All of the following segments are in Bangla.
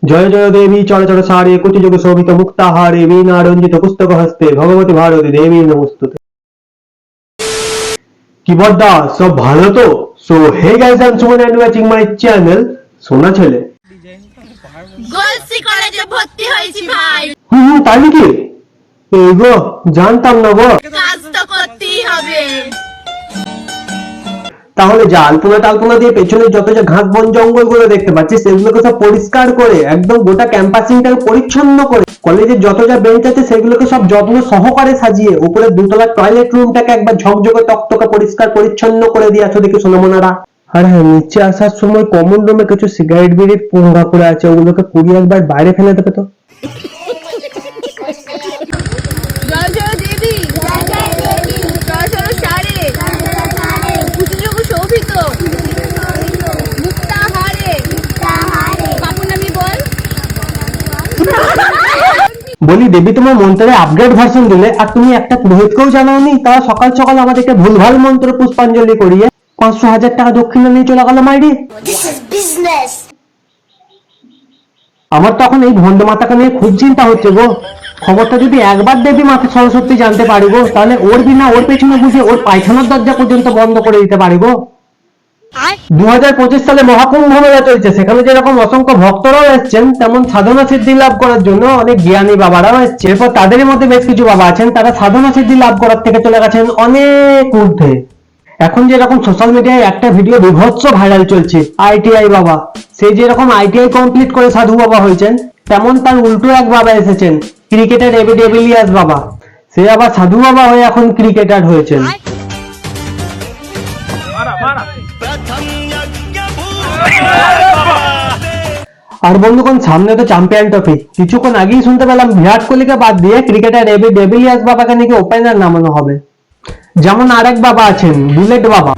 জয় জয় দেবী চরচর সারে কুটিযোগ শোভিত মুক্তাহারে বীণা রঞ্জিত পুস্তক হস্তে ভগবতী ভারতী দেবী নমস্তুতে। কি বড়দা, সব ভালো তো? So hey guys, I am Suman and watching my channel সোনা ছেলে। গলসি কলেজে ভর্তি হয়েছি ভাই। তাই নাকি? এই গো, জানতাম না গো। কাজ তো করতেই হবে। তাহলে যা আলপনা টালপনা দিয়ে পেছনে যত যা ঘাস বন জঙ্গল গুলো দেখতে পাচ্ছিস সেগুলোকে সব পরিষ্কার করে একদম গোটা ক্যাম্পাসিংটাকে পরিচ্ছন্ন করে কলেজের যত যা বেঞ্চ আছে সেগুলোকে সব যত্ন সহকারে সাজিয়ে উপরে দুতলার টয়লেট রুমটাকে একবার ঝকঝকে তকতকে পরিষ্কার পরিচ্ছন্ন করে দিয়ে আছো দেখি সোনামোনারা। আর হ্যাঁ, নিচে আসার সময় কমন রুমে কিছু সিগারেট বিড়ির পোঙ্গা করে আছে, ওগুলোকে পুড়িয়ে একবার বাইরে ফেলে দেবে তো। জয় জয় দেবী, জয় জয় দেবী, জয় জয় সারে, কুটিযোগ শোভিত মুক্তাহারে, বাপুর নামি বল। বলি দেবী, তোমার মন্ত্রে আপগ্রেড ভার্সন দিলে আর তুমি একটা পুরোহিতকেও জানাওনি, তারা সকাল সকাল আমাদেরকে ভুলভাল মন্ত্র পুষ্পাঞ্জলি করিয়ে 500,000 টাকা দক্ষিণা নিয়ে চলে গেল মাইরি। আমার তখন এই ভণ্ড মাতাকে নিয়ে খুব চিন্তা হচ্ছে গো। খবরটা যদি একবার দেবী মাকে সরস্বতী জানতে পারি গো, তাহলে ওর বিনা ওর পেছনে বুঝে ওর পায়খানার দরজা পর্যন্ত বন্ধ করে দিতে পারি গো। 2025 সালে মহাকুম্ভ মেলা চলছে, সেখানে যেরকম অসংখ্য ভক্তরাও এসছেন, তেমন সাধনা সিদ্ধি লাভ করার জন্য অনেক জ্ঞানী বাবারাও এসছে। এরপর তাদেরই মধ্যে বেশ কিছু বাবা আছেন, তারা সাধনা সিদ্ধি লাভ করার থেকে চলে গেছেন অনেক ঊর্ধ্বে। এখন যেরকম সোশ্যাল মিডিয়ায় একটা ভিডিও বিভৎস ভাইরাল চলছে, আইটিআই বাবা, সে যেরকম আইটিআই কমপ্লিট করে সাধু বাবা হয়েছেন, তেমন তার উল্টো এক বাবা এসেছেন, ক্রিকেটার এবি ডেভিলিয়ার্স বাবা, সে আবার সাধু বাবা হয়ে এখন ক্রিকেটার হয়েছেন। আর বন্ধুগণ, সামনে তো চ্যাম্পিয়ন ট্রফি, কিছুক্ষণ আগেই শুনতে পেলাম বিরাট কোহলিকে বাদ দিয়ে ক্রিকেটার এবি ডেভিলিয়ার্স বাবাকে নাকি ওপেনার নামানো হবে। যেমন আরেক বাবা আছেন, বুলেট বাবা,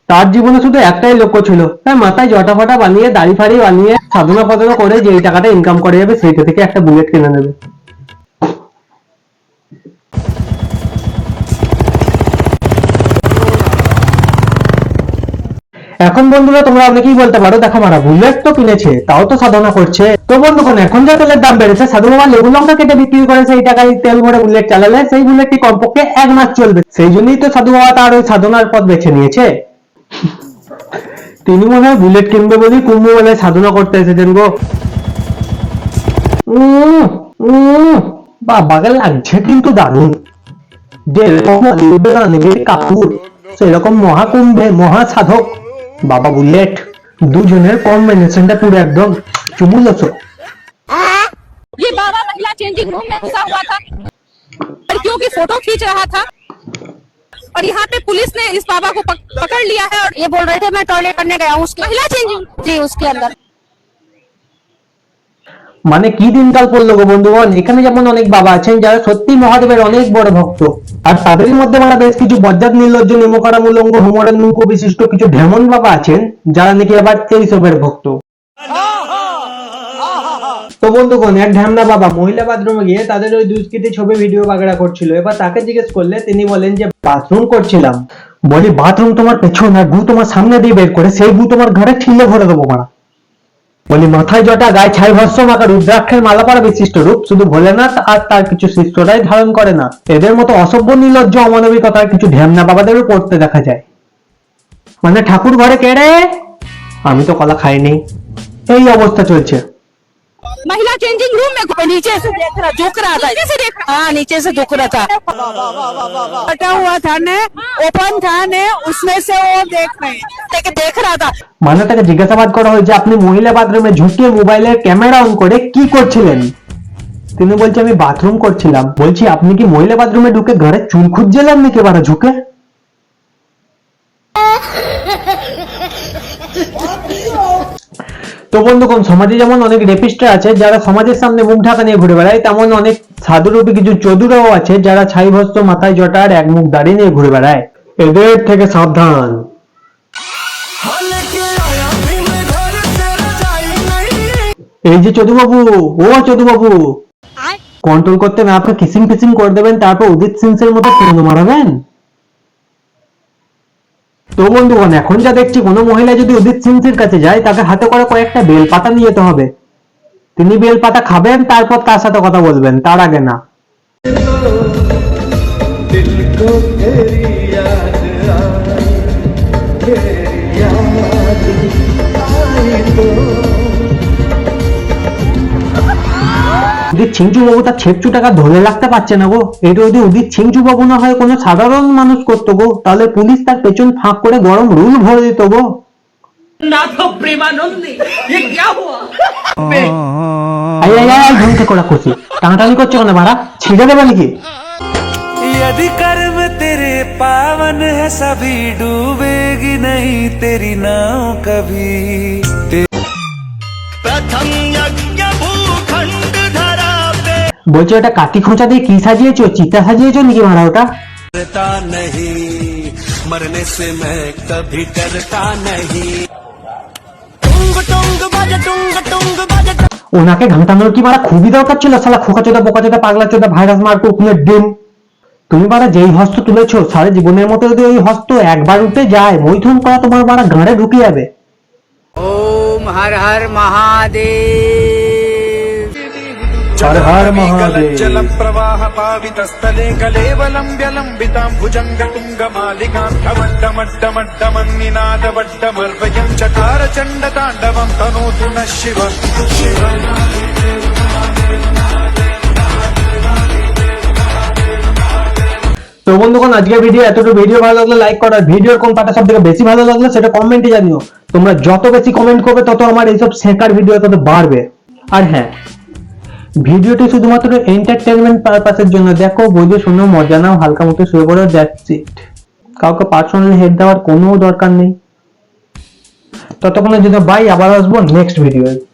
তার জীবনে শুধু একটাই লক্ষ্য ছিল, তার মাথায় জটা ফটা বানিয়ে দাড়ি ফাড়ি বানিয়ে সাধনা ফাধনা করে যেই টাকাটা ইনকাম করে যাবে সেইটা থেকে একটা বুলেট কিনে নেবে। এখন বন্ধুরা তোমরা অনেকেই বলতে পারো, দেখো মারা বুলেট তো কিনেছে, তাও তো সাধনা করছে। তো বন্ধুগণ, এখন যা তেলের দাম বেড়েছে, সাধু বাবা লেবু লঙ্কা কেটে বিক্রি করে সেই টাকায় তেল ভরে বুলেট চালালে সেই বুলেটটি কমপক্ষে 1 মাস চলবে। সেই জন্যই তো সাধু বাবা তার ওই সাধনার পথ বেছে নিয়েছে। তিনি মনে হয় বুলেট কিনবে বলেই কুম্ভ মেলায় সাধনা করতে এসেছেন গো। বাবাকে লাগছে কিন্তু দারুণ। যেরকম কাপুর, সেরকম মহাকুম্ভে মহাসাধক বাবা বুলেট, দুজনের কম্বিনেশনটা পুরো একদম চুমুলছো। ये बाबा महिला चेंजिंग रूम में घुसा हुआ था, लड़कियों की फोटो खींच रहा था और यहाँ पे पुलिस ने इस बाबा को पकड़ लिया है और ये बोल रहे थे मैं टॉयलेट करने गया हूँ उसकी महिला चेंजिंग, जी उसके अंदर। মানে কি দিনকাল পড়লো গো বন্ধুগণ। এখানে যেমন অনেক বাবা আছেন যারা সত্যি মহাদেবের অনেক বড় ভক্ত, আর তাদের মধ্যে মানে বেশ কিছু বজ্জাত নির্লজ্জ নিমকরা মূলঙ্গ হুমরের মুখ বিশিষ্ট কিছু ঢেমন বাবা আছেন যারা নাকি আবার এইসবের ভক্ত। তো বন্ধুগণ, এক ঢ্যামনা বাবা মহিলা বাথরুমে গিয়ে তাদের ওই দুষ্কৃতী ছবি ভিডিও বাগড়া করছিল। এবার তাকে জিজ্ঞেস করলে তিনি বলেন যে বাথরুম করছিলাম। বলি বাথরুম তোমার পেছন আর গু তোমার সামনে দিয়ে বের করে সেই গু তোমার ঘরে ঠিলে ভরে দেবো মারা। বলি মাথায় জটা, গায়ে ছাই ভস্ম মাখা, রুদ্রাক্ষের মালা পরা বিশিষ্ট রূপ শুধু ভোলেনাথ আর তার কিছু শিষ্যরাই ধারণ করে না, এদের মতো অসভ্য নির্লজ্জ অমানবিকতার কিছু ঢ্যামনা বাবাদেরও পড়তে দেখা যায়। মানে ঠাকুর ঘরে কেড়ে আমি তো কলা খাইনি, এই অবস্থা চলছে। महिला चेंजिंग रूम में नीचे से देख रहा, झुक रहा था, हाँ नीचे से झुक रहा था, बटा हुआ था ने, ओपन था ने, उसमें से वो देख रहा था। মানে তাকে জিজ্ঞাসাবাদ করা হয়েছে আপনি মহিলা বাথরুমে ঝুঁকিয়ে মোবাইলের ক্যামেরা অন করে কি করছিলেন। তিনি বলছে আমি বাথরুম করছিলাম। বলছি আপনি কি মহিলা বাথরুমে ঢুকে ঘরে চুল খুঁজছিলেন নাকি এবারে ঝুঁকে? তো বন্ধুগণ, সমাজে যেমন অনেক রেপিস্টরা আছে যারা সমাজের সামনে মুখ ঢাকা নিয়ে ঘুরে বেড়ায়, তেমন অনেক সাধুরূপী কিছু চোদুরাও আছে যারা ছাই ভস্ম মাথায় জটা আর এক মুখ দাড়ি নিয়ে ঘুরে বেড়ায়। এদের থেকে সাবধান। এই যে চোদুবাবু, ও চোদুবাবু, কন্ট্রোল করতে না আপনি কিসিং ফিসিং করে দেবেন, তারপর উদিত সিংসের মতো ফোন মারাবেন। তো বন্ধুগণ, এখন যা দেখছি, কোনো মহিলা যদি উদিত সিংয়ের কাছে যায়, তাকে হাতে করে কয়েকটা বেলপাতা নিয়ে যেতে হবে। তিনি বেলপাতা খাবেন, তারপর তার সাথে কথা বলবেন, তার আগে না। উদিত সিংচু বাবু তার ছেপচু টাকা ধরে রাখতে পারছে না গো। এটা যদি উদিত সিংচু বাবু না হয় কোনো সাধারণ মানুষ করতো গো, তাহলে পুলিশ তার পেছন ফাঁক করে গরম রুল ভরে দিত গো। ना तो प्रेमानंदी, ये क्या हुआ? আই আই আই ঢংকে করা খুশি টানাটানি করছো কেন মারা? ছিঁড়ে দেবে নাকি? यदि कर्म तेरे पावन है सभी डूबेगी नहीं तेरी नाव कभी। प्रथम यज्ञ भूखंड धरा पे বলছো এটা কাটি খোঁচা দিয়ে কি সাজিয়েছো? চিতা সাজিয়েছো নাকি মারা ওটা? डरता नहीं मरने से मैं कभी डरता नहीं। टुंग टुंग बाजे टुंग टुंग बाजे। ওনাকে ঘামটানোর কি মারা খুবই দরকার ছিল? শালা খোকাচোদা বোকাচোদা পাগলাচোদা ভাইরাস মার্ক উপনের ডিম। তুমি মারা যেই হস্ত তুলেছো, সারা জীবনের মতো যদি ওই হস্ত একবার উঠে যায়, মৈথুন করা তোমার মারা গাঁড়ে ঢুকে যাবে। ओम हर हर महादेव। हर हर महादेव। जल प्रवाह पावित स्थले कलेवलं व्यलंबितां भुजंग तुंग मालिकां धमड्डमड्डमड्डमन्निनाद वड्डमर्वयं चकार चंड तांडवं तनोतु नः शिव। তো বন্ধুগণ, আজকের ভিডিও এতটুকু। ভিডিও ভালো লাগলে লাইক করো, আর ভিডিওর কোন পার্টটা সবথেকে বেশি ভালো লাগলো সেটা কমেন্টে জানিও। তোমরা যত বেশি কমেন্ট করবে, তত আমার এইসব শেখার ভিডিও তত বাড়বে। আর হ্যাঁ, ভিডিওটি শুধুমাত্র এন্টারটেনমেন্ট পারপাসের জন্য দেখো, বুঝে শুনো, মজা নাও, হালকা মতো শুয়ে পড়ো, দ্যাটস ইট। কাউকে পার্সোনালি হেড দেওয়ার কোনো দরকার নেই। ততক্ষণের জন্য বাই, আবার আসবো নেক্সট ভিডিওতে।